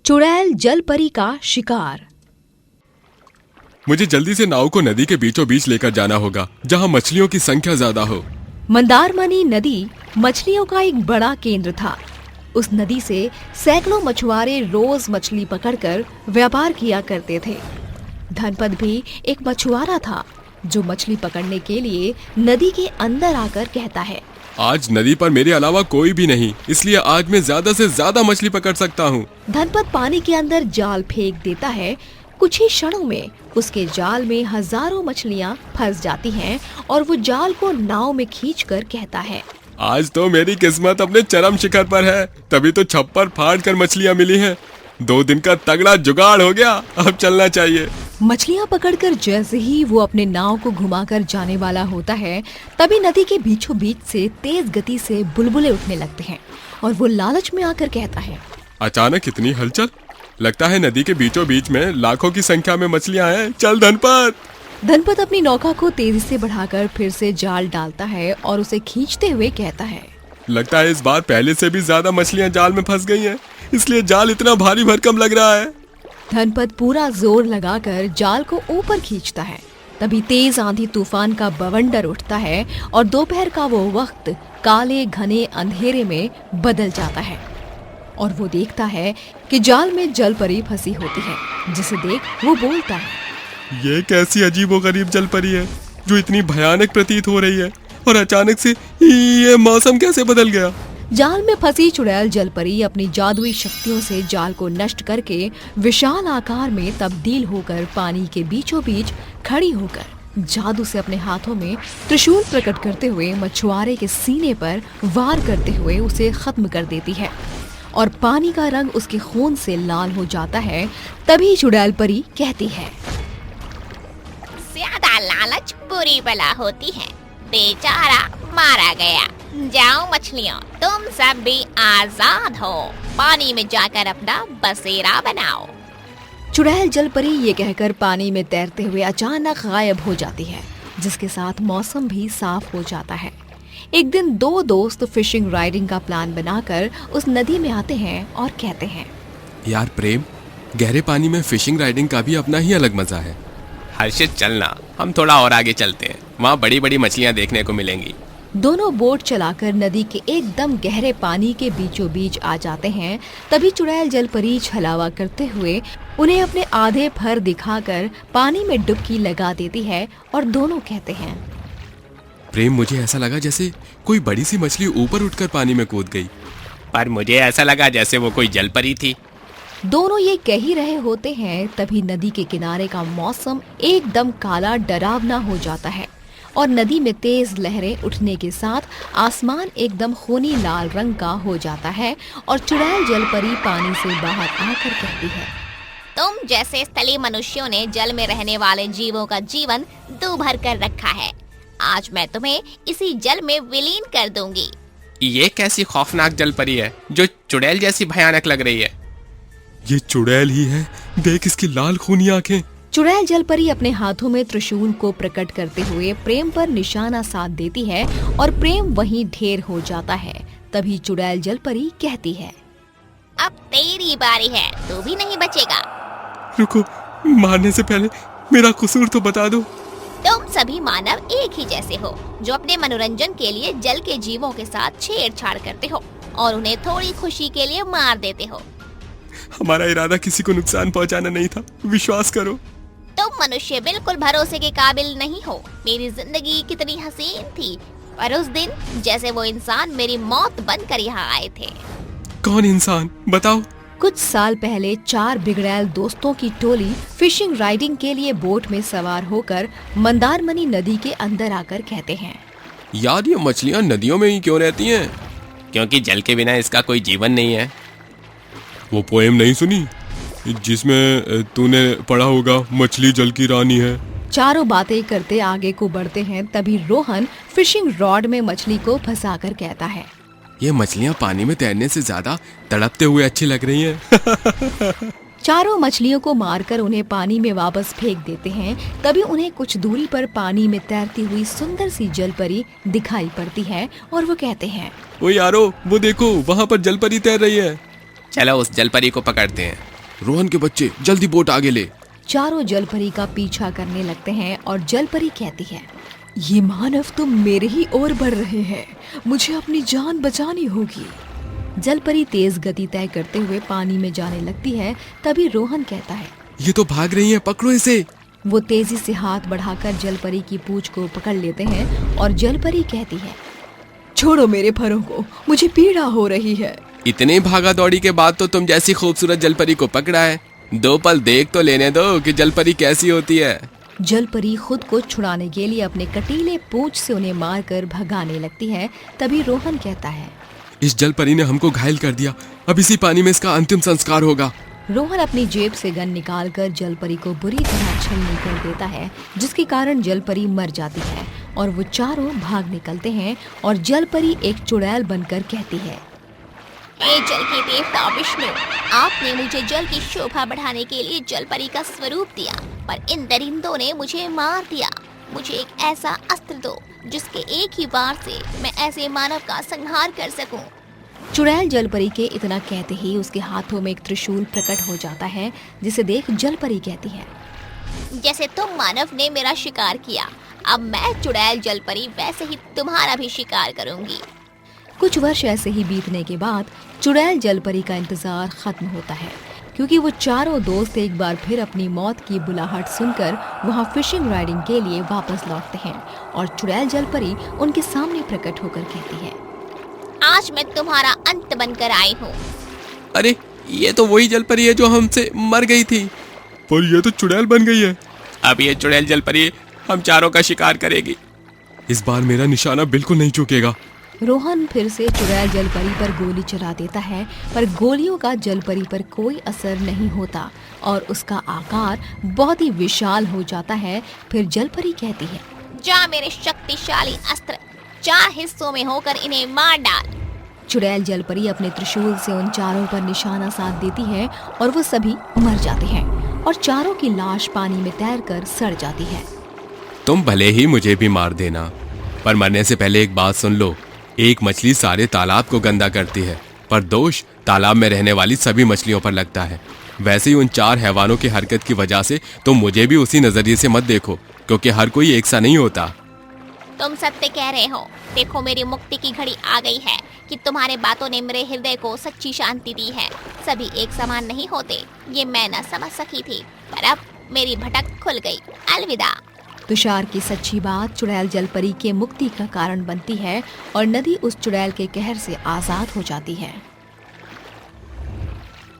चुड़ैल जलपरी का शिकार। मुझे जल्दी से नाव को नदी के बीचों बीच लेकर जाना होगा, जहाँ मछलियों की संख्या ज्यादा हो। मंदारमनी नदी मछलियों का एक बड़ा केंद्र था। उस नदी से सैकड़ों मछुआरे रोज मछली पकड़कर व्यापार किया करते थे। धनपत भी एक मछुआरा था जो मछली पकड़ने के लिए नदी के अंदर आकर कहता है, आज नदी पर मेरे अलावा कोई भी नहीं, इसलिए आज मैं ज्यादा से ज्यादा मछली पकड़ सकता हूँ। धनपत पानी के अंदर जाल फेंक देता है। कुछ ही क्षणों में उसके जाल में हजारों मछलियाँ फंस जाती हैं और वो जाल को नाव में खींचकर कहता है, आज तो मेरी किस्मत अपने चरम शिखर पर है, तभी तो छप्पर फाड़ कर मछलियाँ मिली हैं। 2 दिन का तगड़ा जुगाड़ हो गया, अब चलना चाहिए। मछलियाँ पकड़कर जैसे ही वो अपने नाव को घुमाकर जाने वाला होता है, तभी नदी के बीचों बीच से तेज गति से बुलबुले उठने लगते हैं और वो लालच में आकर कहता है, अचानक इतनी हलचल, लगता है नदी के बीचों बीच में लाखों की संख्या में मछलियाँ हैं। चल धनपत। धनपत अपनी नौका को तेजी से बढ़ाकर फिर से जाल डालता है और उसे खींचते हुए कहता है, लगता है इस बार पहले से भी ज्यादा मछलियाँ जाल में फंस गई हैं, इसलिए जाल इतना भारी भरकम लग रहा है। धनपत पूरा जोर लगाकर जाल को ऊपर खींचता है। तभी तेज आंधी तूफान का बवंडर उठता है और दोपहर का वो वक्त काले घने अंधेरे में बदल जाता है और वो देखता है कि जाल में जलपरी फंसी होती है, जिसे देख वो बोलता है, ये कैसी अजीबोगरीब जलपरी है जो इतनी भयानक प्रतीत हो रही है, और अचानक से ये मौसम कैसे बदल गया। जाल में फंसी चुड़ैल जलपरी अपनी जादुई शक्तियों से जाल को नष्ट करके विशाल आकार में तब्दील होकर पानी के बीचों बीच खड़ी होकर जादू से अपने हाथों में त्रिशूल प्रकट करते हुए मछुआरे के सीने पर वार करते हुए उसे खत्म कर देती है और पानी का रंग उसके खून से लाल हो जाता है। तभी चुड़ैल परी कहती है, ज्यादा लालच बुरी बला होती है, बेचारा मारा गया। जाओ मछलियों, तुम सब भी आजाद हो, पानी में जाकर अपना बसेरा बनाओ। चुड़ैल जलपरी ये कहकर पानी में तैरते हुए अचानक गायब हो जाती है, जिसके साथ मौसम भी साफ हो जाता है। एक दिन 2 दोस्त फिशिंग राइडिंग का प्लान बनाकर उस नदी में आते हैं और कहते हैं, यार प्रेम, गहरे पानी में फिशिंग राइडिंग का भी अपना ही अलग मजा है। हर्षित चलना, हम थोड़ा और आगे चलते हैं, वहाँ बड़ी बड़ी मछलियाँ देखने को मिलेंगी। दोनों बोट चलाकर नदी के एकदम गहरे पानी के बीचों बीच आ जाते हैं। तभी चुड़ैल जलपरी छलावा करते हुए उन्हें अपने आधे फर दिखाकर पानी में डुबकी लगा देती है और दोनों कहते हैं, प्रेम, मुझे ऐसा लगा जैसे कोई बड़ी सी मछली ऊपर उठकर पानी में कूद गई। पर मुझे ऐसा लगा जैसे वो कोई जलपरी थी। दोनों ये कह ही रहे होते हैं, तभी नदी के किनारे का मौसम एकदम काला डरावना हो जाता है और नदी में तेज लहरें उठने के साथ आसमान एकदम खूनी लाल रंग का हो जाता है और चुड़ैल जलपरी पानी से बाहर आकर कहती है, तुम जैसे स्थलीय मनुष्यों ने जल में रहने वाले जीवों का जीवन दूभर कर रखा है। आज मैं तुम्हें इसी जल में विलीन कर दूंगी। ये कैसी खौफनाक जलपरी है जो चुड़ैल जैसी भयानक लग रही है। ये चुड़ैल ही है, देख इसकी लाल खूनी आंखें। चुड़ैल जलपरी अपने हाथों में त्रिशूल को प्रकट करते हुए प्रेम पर निशाना साध देती है और प्रेम वहीं ढेर हो जाता है। तभी चुड़ैल जलपरी कहती है, अब तेरी बारी है, तू भी नहीं बचेगा। रुको, मारने से पहले मेरा कसूर तो बता दो। तुम सभी मानव एक ही जैसे हो, जो अपने मनोरंजन के लिए जल के जीवों के साथ छेड़छाड़ करते हो और उन्हें थोड़ी खुशी के लिए मार देते हो। हमारा इरादा किसी को नुकसान पहुंचाना नहीं था, विश्वास करो। तुम मनुष्य बिल्कुल भरोसे के काबिल नहीं हो। मेरी जिंदगी कितनी हसीन थी, पर उस दिन जैसे वो इंसान मेरी मौत बनकर यहाँ आए थे। कौन इंसान, बताओ। कुछ साल पहले 4 बिगड़ैल दोस्तों की टोली फिशिंग राइडिंग के लिए बोट में सवार होकर मंदारमनी नदी के अंदर आकर कहते हैं, यार ये मछलियाँ नदियों में ही क्यों रहती हैं? क्योंकि जल के बिना इसका कोई जीवन नहीं है। वो पोएम नहीं सुनी जिसमें तूने पढ़ा होगा, मछली जल की रानी है। चारों बातें करते आगे को बढ़ते हैं। तभी रोहन फिशिंग रॉड में मछली को फंसाकर कहता है, ये मछलियाँ पानी में तैरने से ज्यादा तड़पते हुए अच्छी लग रही हैं। चारों मछलियों को मारकर उन्हें पानी में वापस फेंक देते हैं। तभी उन्हें कुछ दूरी पर पानी में तैरती हुई सुंदर सी जलपरी दिखाई पड़ती है और वो कहते हैं, ओ यारो, वो देखो, वहाँ पर जलपरी तैर रही है। चलो उस जलपरी को पकड़ते हैं। रोहन के बच्चे, जल्दी बोट आगे ले। चारों जलपरी का पीछा करने लगते हैं और जलपरी कहती है, ये मानव तो मेरे ही ओर बढ़ रहे हैं, मुझे अपनी जान बचानी होगी। जलपरी तेज गति तय करते हुए पानी में जाने लगती है। तभी रोहन कहता है, ये तो भाग रही हैं, पकड़ो इसे। वो तेजी से हाथ बढ़ाकर जलपरी की पूंछ को पकड़ लेते हैं और जलपरी कहती है, छोड़ो मेरे फरों को, मुझे पीड़ा हो रही है। इतनी भागा दौड़ी के बाद तो तुम जैसी खूबसूरत जलपरी को पकड़ा है, 2 पल देख तो लेने दो कि जलपरी कैसी होती है। जलपरी खुद को छुड़ाने के लिए अपने कटीले पूंछ से उन्हें मारकर भगाने लगती है। तभी रोहन कहता है, इस जलपरी ने हमको घायल कर दिया, अब इसी पानी में इसका अंतिम संस्कार होगा। रोहन अपनी जेब से गन निकालकर जलपरी को बुरी तरह छलनी कर देता है, जिसके कारण जलपरी मर जाती है और वो चारों भाग निकलते हैं। और जलपरी एक चुड़ैल बनकर कहती है, हे जल के देवता विष्णु, आपने मुझे जल की शोभा बढ़ाने के लिए जलपरी का स्वरूप दिया, पर इन दरिंदों ने मुझे मार दिया। मुझे एक ऐसा अस्त्र दो जिसके एक ही वार से मैं ऐसे मानव का संहार कर सकूं। चुड़ैल जलपरी के इतना कहते ही उसके हाथों में एक त्रिशूल प्रकट हो जाता है, जिसे देख जलपरी कहती है, जैसे तुम मानव ने मेरा शिकार किया, अब मैं चुड़ैल जलपरी वैसे ही तुम्हारा भी शिकार करूंगी। कुछ वर्ष ऐसे ही बीतने के बाद चुड़ैल जलपरी का इंतजार खत्म होता है, क्योंकि वो चारों दोस्त एक बार फिर अपनी मौत की बुलाहट सुनकर वहाँ फिशिंग राइडिंग के लिए वापस लौटते हैं। और चुड़ैल जलपरी उनके सामने प्रकट होकर कहती है, आज मैं तुम्हारा अंत बनकर आई हूँ। अरे ये तो वही जलपरी है जो हमसे मर गई थी। पर ये तो चुड़ैल बन गई है। अब ये चुड़ैल जलपरी हम चारों का शिकार करेगी। इस बार मेरा निशाना बिल्कुल नहीं चूकेगा। रोहन फिर से चुड़ैल जलपरी पर गोली चला देता है, पर गोलियों का जलपरी पर कोई असर नहीं होता और उसका आकार बहुत ही विशाल हो जाता है। फिर जलपरी कहती है, जा मेरे शक्तिशाली अस्त्र, 4 हिस्सों में होकर इन्हें मार डाल। चुड़ैल जलपरी अपने त्रिशूल से उन चारों पर निशाना साध देती है और वो सभी मर जाते हैं और चारों की लाश पानी में तैरकर सड़ जाती है। तुम भले ही मुझे भी मार देना, पर मरने से पहले एक बात सुन लो। एक मछली सारे तालाब को गंदा करती है, पर दोष तालाब में रहने वाली सभी मछलियों पर लगता है। वैसे ही उन 4 हैवानों की हरकत की वजह से तुम मुझे भी उसी नजरिए से मत देखो, क्योंकि हर कोई एक सा नहीं होता। तुम सत्य कह रहे हो। देखो मेरी मुक्ति की घड़ी आ गई है कि तुम्हारे बातों ने मेरे हृदय को सच्ची शांति दी है। सभी एक समान नहीं होते, ये मैं न समझ सकी थी, पर अब मेरी भटक खुल गई। अलविदा। तुषार की सच्ची बात चुड़ैल जलपरी के मुक्ति का कारण बनती है और नदी उस चुड़ैल के कहर से आजाद हो जाती है।